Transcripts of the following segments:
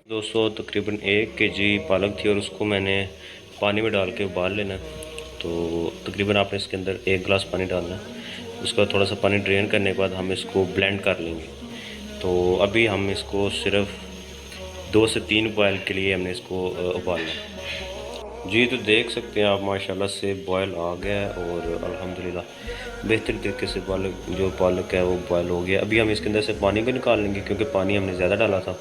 दोस्तों तकरीबन 1 kg पालक थी और उसको मैंने पानी में डाल के उबाल लेना। तो तकरीबन आपने इसके अंदर 1 गिलास पानी डालना है। उसके बाद थोड़ा सा पानी ड्रेन करने के बाद हम इसको ब्लेंड कर लेंगे। तो अभी हम इसको सिर्फ 2 से 3 बॉयल के लिए हमने इसको उबालना है। जी तो देख सकते हैं आप माशाल्लाह से बॉयल आ गया है और अल्हम्दुलिल्लाह बेहतरीन तरीके से पालक है वो बॉयल हो गया। अभी हम इसके अंदर से पानी भी निकाल लेंगे क्योंकि पानी हमने ज़्यादा डाला था।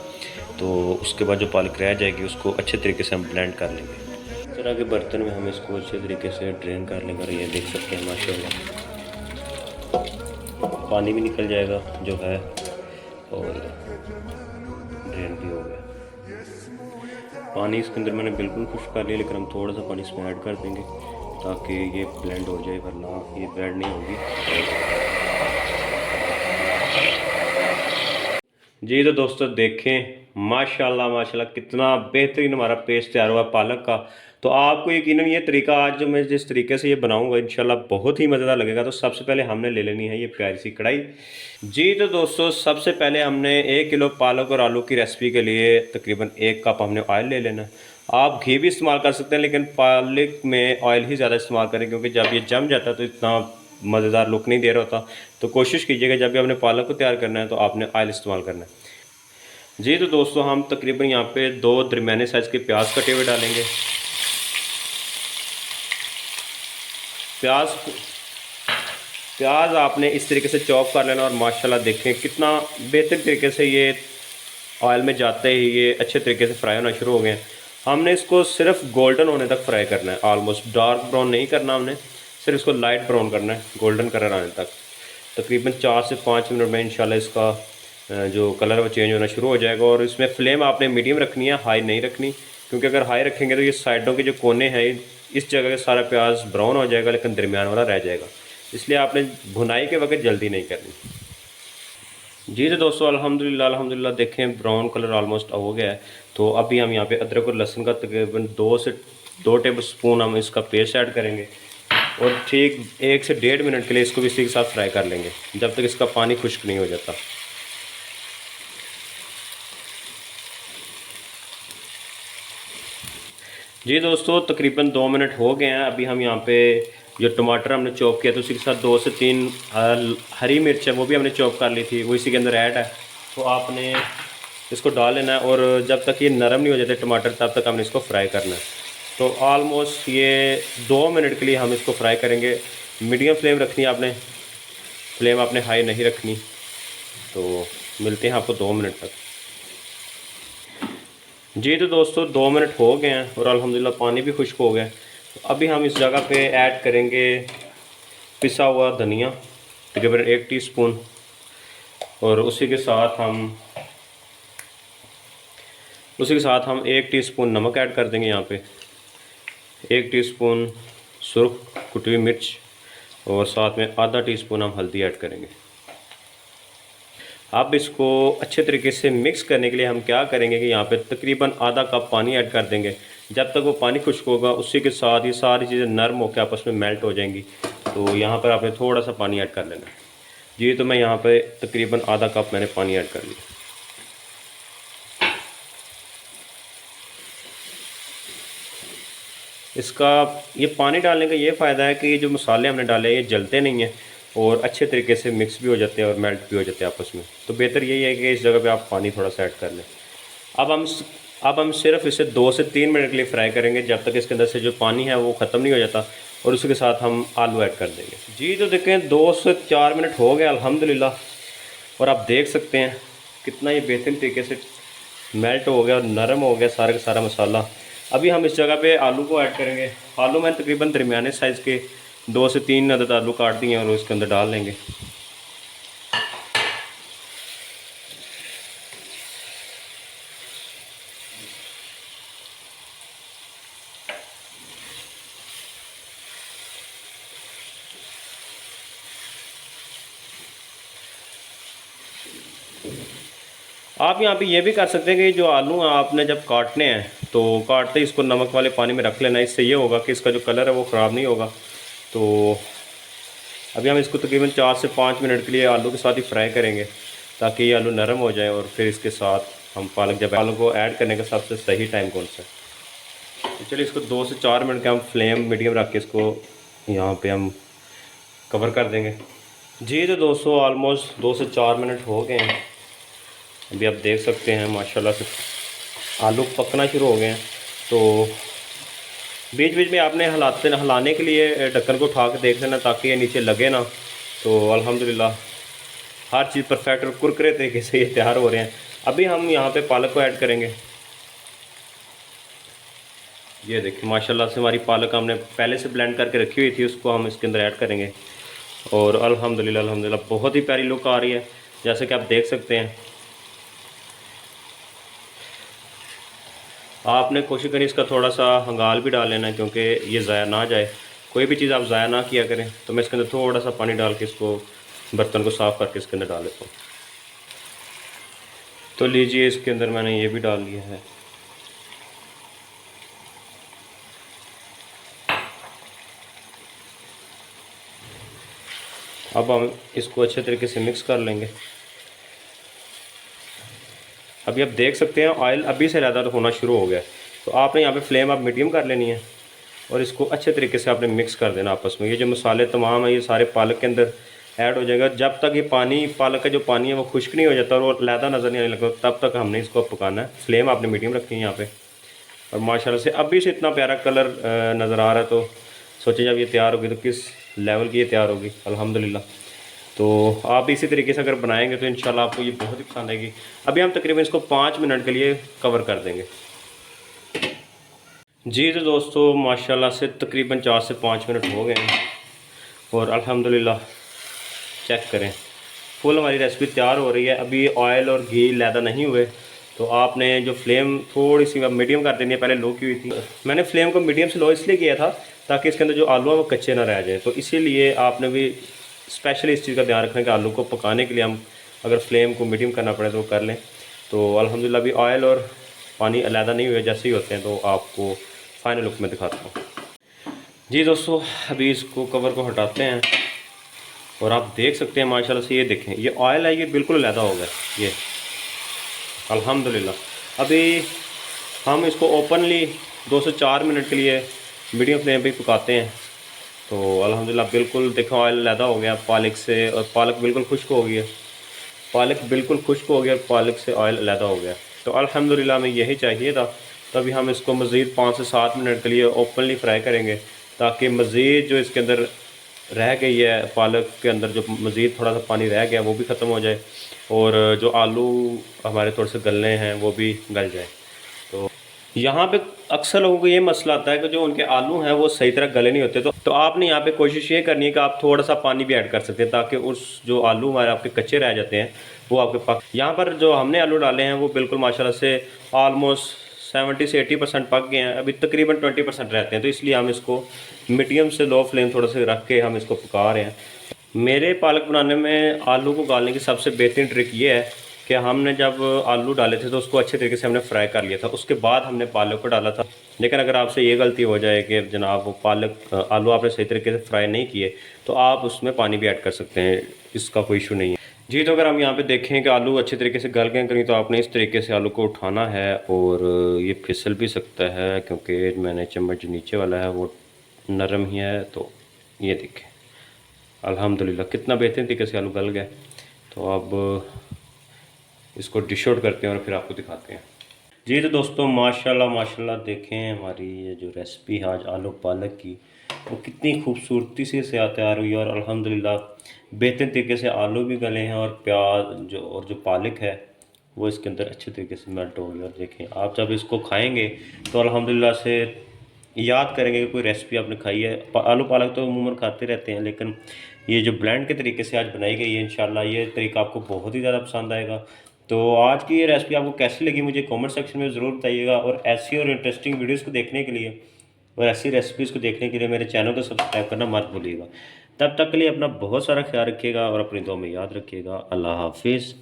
तो उसके बाद जो पालक रह जाएगी उसको अच्छे तरीके से हम ब्लेंड कर लेंगे। इस तरह के बर्तन में हम इसको अच्छे तरीके से ड्रेन कर लेंगे और ये देख सकते हैं माशाल्लाह पानी भी निकल जाएगा जो है और ड्रेन भी हो गया। पानी इसके अंदर मैंने बिल्कुल खुश्क कर लिया, लेकिन हम थोड़ा सा पानी इसमें ऐड कर देंगे ताकि ये ब्लेंड हो जाए, वरना ये ब्लेंड नहीं होगी। जी तो दोस्तों देखें माशाल्लाह माशाल्लाह कितना बेहतरीन हमारा पेस्ट तैयार हुआ पालक का। तो आपको यकीनन ये तरीका आज जो मैं जिस तरीके से ये बनाऊंगा इंशाल्लाह बहुत ही मज़ेदार लगेगा। तो सबसे पहले हमने ले लेनी है ये प्यारी सी कढ़ाई। जी तो दोस्तों सबसे पहले हमने 1 किलो पालक और आलू की रेसिपी के लिए तकरीबन 1 कप हमने ऑयल ले लेना है। आप घी भी इस्तेमाल कर सकते हैं, लेकिन पालक में ऑयल ही ज़्यादा इस्तेमाल करें क्योंकि जब ये जम जाता है तो इतना मज़ेदार लुक नहीं दे रहा होता। तो कोशिश कीजिएगा जब भी आपने पालक को तैयार करना है तो आपने ऑयल इस्तेमाल करना है। जी तो दोस्तों हम तकरीबन यहाँ पे 2 दरमियाने साइज़ के प्याज कटे हुए डालेंगे। प्याज आपने इस तरीके से चॉप कर लेना और माशाल्लाह देखें कितना बेहतर तरीके से ये ऑयल में जाते ही ये अच्छे तरीके से फ्राई होना शुरू हो गए। हमने इसको सिर्फ गोल्डन होने तक फ्राई करना है, ऑलमोस्ट डार्क ब्राउन नहीं करना, हमने सिर्फ इसको लाइट ब्राउन करना है, गोल्डन कलर आने तक। तकरीबन 4 से 5 मिनट में इंशाल्लाह इसका जो कलर है वो चेंज होना शुरू हो जाएगा। और इसमें फ्लेम आपने मीडियम रखनी है, हाई नहीं रखनी, क्योंकि अगर हाई रखेंगे तो ये साइडों के जो कोने हैं इस जगह के सारा प्याज ब्राउन हो जाएगा लेकिन दरमियान वाला रह जाएगा। इसलिए आपने भुनाई के वक्त जल्दी नहीं करनी। जी तो दोस्तों अल्हम्दुलिल्लाह देखें ब्राउन कलर ऑलमोस्ट हो गया है। तो अभी हम यहाँ पे अदरक और लहसुन का तकरीबन 2 टेबल स्पून हम इसका पेस्ट ऐड करेंगे और ठीक 1 से 1.5 मिनट के लिए इसको भी इसी के साथ फ्राई कर लेंगे जब तक इसका पानी खुश्क नहीं हो जाता। जी दोस्तों तकरीबन 2 मिनट हो गए हैं। अभी हम यहाँ पे जो टमाटर हमने चॉप किया तो उसी के साथ 2 से 3 हरी मिर्च है वो भी हमने चॉप कर ली थी, वो इसी के अंदर ऐड है। तो आपने इसको डाल लेना है और जब तक ये नरम नहीं हो जाते टमाटर तब तक हमने इसको फ्राई करना है। तो ऑलमोस्ट ये 2 मिनट के लिए हम इसको फ्राई करेंगे। मीडियम फ्लेम रखनी है आपने, फ्लेम आपने हाई नहीं रखनी। तो मिलते हैं आपको 2 मिनट तक। जी तो दोस्तों 2 मिनट हो गए हैं और अल्हम्दुलिल्लाह पानी भी खुश्क हो गया। तो अभी हम इस जगह पे ऐड करेंगे पिसा हुआ धनिया तकरीबन 1 टीस्पून और उसी के साथ हम 1 टीस्पून नमक ऐड कर देंगे। यहाँ पे 1 टीस्पून सुर्ख कुटी हुई मिर्च और साथ में आधा टीस्पून हम हल्दी ऐड करेंगे। अब इसको अच्छे तरीके से मिक्स करने के लिए हम क्या करेंगे कि यहाँ पे तकरीबन आधा कप पानी ऐड कर देंगे। जब तक वो पानी खुश्क होगा उसी के साथ ये सारी चीज़ें नरम होकर आपस में मेल्ट हो जाएंगी। तो यहाँ पर आपने थोड़ा सा पानी ऐड कर लेना है। जी तो मैं यहाँ पे तकरीबन आधा कप मैंने पानी ऐड कर लिया। इसका ये पानी डालने का ये फ़ायदा है कि ये जो मसाले हमने डाले ये जलते नहीं हैं और अच्छे तरीके से मिक्स भी हो जाते हैं और मेल्ट भी हो जाते हैं आपस में। तो बेहतर यही है कि इस जगह पे आप पानी थोड़ा सा ऐड कर लें। अब हम सिर्फ इसे 2 से 3 मिनट के लिए फ्राई करेंगे जब तक इसके अंदर से जो पानी है वो ख़त्म नहीं हो जाता और उसके साथ हम आलू ऐड कर देंगे। जी तो देखें 2 से 4 मिनट हो गए अल्हम्दुलिल्लाह और आप देख सकते हैं कितना ये बेहतरीन तरीके से मेल्ट हो गया और नरम हो गया सारा का सारा मसाला। अभी हम इस जगह पे आलू को ऐड करेंगे। आलू मैंने तकरीबन दरमियाने साइज़ के 2 से 3 अदद आलू काट दिए और उसके अंदर डाल लेंगे। आप यहाँ पे ये भी कर सकते हैं कि जो आलू आपने जब काटने हैं तो काटते ही इसको नमक वाले पानी में रख लेना। इससे ये होगा कि इसका जो कलर है वो ख़राब नहीं होगा। तो अभी हम इसको तकरीबन 4 से 5 मिनट के लिए आलू के साथ ही फ्राई करेंगे ताकि ये आलू नरम हो जाए। और फिर इसके साथ हम पालक, जब पालक को ऐड करने का सबसे सही टाइम कौन सा है। तो चलिए इसको 2 से 4 मिनट का हम फ्लेम मीडियम रख के इसको यहाँ पे हम कवर कर देंगे। जी तो दोस्तों ऑलमोस्ट 2 से 4 मिनट हो गए हैं। अभी आप देख सकते हैं माशाल्लाह से आलू पकना शुरू हो गए हैं। तो बीच बीच में आपने हिलाने के लिए ढक्कन को उठा के देख लेना ताकि ये नीचे लगे ना। तो अल्हम्दुलिल्लाह हर चीज़ परफेक्ट और कुरकुरे तरीके से ये तैयार हो रहे हैं। अभी हम यहाँ पे पालक को ऐड करेंगे। ये देखिए माशाल्लाह से हमारी पालक हमने पहले से ब्लेंड करके रखी हुई थी, उसको हम इसके अंदर ऐड करेंगे। और अल्हम्दुलिल्लाह बहुत ही प्यारी लुक आ रही है, जैसे कि आप देख सकते हैं। आपने कोशिश करी इसका थोड़ा सा हंगाल भी डाल लेना है, क्योंकि ये ज़ाया ना जाए। कोई भी चीज़ आप ज़ाया ना किया करें। तो मैं इसके अंदर थोड़ा सा पानी डाल के इसको बर्तन को साफ़ करके इसके अंदर डाल देता हूँ। तो लीजिए इसके अंदर मैंने ये भी डाल लिया है। अब हम इसको अच्छे तरीके से मिक्स कर लेंगे। अभी आप देख सकते हैं ऑयल अभी से ज़्यादा होना शुरू हो गया। तो आपने यहाँ पे फ्लेम आप मीडियम कर लेनी है और इसको अच्छे तरीके से आपने मिक्स कर देना आपस में। ये जो मसाले तमाम है ये सारे पालक के अंदर ऐड हो जाएगा। जब तक ये पानी, पालक का जो पानी है वो खुश्क नहीं हो जाता और वो लैदा नज़र नहीं आने लगता, तब तक हमने इसको पकाना है। फ्लेम आपने मीडियम रखी है यहाँ पर। और माशाल्लाह से अभी से इतना प्यारा कलर नज़र आ रहा है। तो सोचिए जब ये तैयार होगी तो किस लेवल की ये तैयार होगी अल्हम्दुलिल्लाह। तो आप इसी तरीके से अगर बनाएंगे तो इंशाल्लाह आपको ये बहुत ही पसंद आएगी। अभी हम तकरीबन इसको 5 मिनट के लिए कवर कर देंगे। जी तो दोस्तों माशाल्लाह से तकरीबन 4 से 5 मिनट हो गए हैं और अल्हम्दुलिल्लाह चेक करें फुल हमारी रेसिपी तैयार हो रही है। अभी ऑयल और घी लैदा नहीं हुए। तो आपने जो फ्लेम थोड़ी सी मीडियम कर देनी है, पहले लो की हुई थी। मैंने फ्लेम को मीडियम से लो इसलिए किया था ताकि इसके अंदर जो आलू है वो कच्चे ना रह जाए। तो इसीलिए आपने भी स्पेशली इस चीज़ का ध्यान रखना कि आलू को पकाने के लिए हम अगर फ्लेम को मीडियम करना पड़े तो कर लें। तो अल्हम्दुलिल्लाह अभी ऑयल और पानी अलहदा नहीं हुए, जैसे ही होते हैं तो आपको फाइनल लुक में दिखाता हूँ। जी दोस्तों अभी इसको कवर को हटाते हैं और आप देख सकते हैं माशाल्लाह से ये देखें ये ऑयल है ये बिल्कुल अलहदा हो गया ये अल्हम्दुलिल्लाह। अभी हम इसको ओपनली 2 से 4 मिनट के लिए मीडियम फ्लेम पे पकाते हैं। तो अल्हम्दुलिल्लाह बिल्कुल देखो ऑयल अलहदा हो गया पालक से और पालक बिल्कुल खुश्क हो गई है। पालक बिल्कुल खुश्क हो गया और पालक से ऑयल अलहदा हो गया। तो अल्हम्दुलिल्लाह हमें यही चाहिए था। तभी हम इसको मज़ीद 5 से 7 मिनट के लिए ओपनली फ्राई करेंगे ताकि मज़ीद जो इसके अंदर रह गई है पालक के अंदर जो मज़ीद थोड़ा सा पानी रह गया वो भी ख़त्म हो जाए और जो आलू हमारे थोड़े से गलने हैं वो भी गल जाए। तो यहाँ पे अक्सर लोगों को ये मसला आता है कि जो उनके आलू हैं वो सही तरह गले नहीं होते। तो आपने यहाँ पे कोशिश ये करनी है कि आप थोड़ा सा पानी भी ऐड कर सकते हैं ताकि उस जो आलू हमारे आपके कच्चे रह जाते हैं वो आपके पक। यहाँ पर जो हमने आलू डाले हैं वो बिल्कुल माशाल्लाह से ऑलमोस्ट 70 से 80% पक गए हैं। अभी तकरीबन 20% रहते हैं। तो इसलिए हम इसको मीडियम से लो फ्लेम थोड़ा सा रख के हम इसको पका रहे हैं। मेरे पालक बनाने में आलू को गालने की सबसे बेहतरीन ट्रिक ये है कि हमने जब आलू डाले थे तो उसको अच्छे तरीके से हमने फ्राई कर लिया था, उसके बाद हमने पालक को डाला था। लेकिन अगर आपसे ये गलती हो जाए कि जनाब वो पालक आलू आपने सही तरीके से फ्राई नहीं किए तो आप उसमें पानी भी ऐड कर सकते हैं, इसका कोई इशू नहीं है। जी तो अगर हम यहाँ पे देखें कि आलू अच्छे तरीके से गल गए करें तो आपने इस तरीके से आलू को उठाना है और ये फिसल भी सकता है क्योंकि मैंने चम्मच नीचे वाला है वो नरम ही है। तो ये देखें अल्हम्दुलिल्लाह कितना बेहतरीन तरीके से आलू गल गए। तो अब इसको डिश आउट करते हैं और फिर आपको दिखाते हैं। जी तो दोस्तों माशाल्लाह माशाल्लाह देखें हमारी ये जो रेसिपी है आज आलू पालक की वो कितनी खूबसूरती से तैयार हुई है और अल्हम्दुलिल्लाह बेहतरीन तरीके से आलू भी गले हैं और प्याज जो पालक है वो इसके अंदर अच्छे तरीके से मेल्ट हो गई। और देखें आप जब इसको खाएंगे तो अल्हम्दुलिल्लाह से याद करेंगे कि कोई रेसिपी आपने खाई है। आलू पालक तो अमूमन खाते रहते हैं लेकिन ये जो ब्लेंड के तरीके से आज बनाई गई है इंशाल्लाह ये तरीका आपको बहुत ही ज़्यादा पसंद आएगा। तो आज की ये रेसिपी आपको कैसी लगी मुझे कमेंट सेक्शन में ज़रूर बताइएगा। और ऐसी और इंटरेस्टिंग वीडियोस को देखने के लिए और ऐसी रेसिपीज़ को देखने के लिए मेरे चैनल को सब्सक्राइब करना मत भूलिएगा। तब तक के लिए अपना बहुत सारा ख्याल रखिएगा और अपनी दुआ में याद रखिएगा। अल्लाह हाफिज़।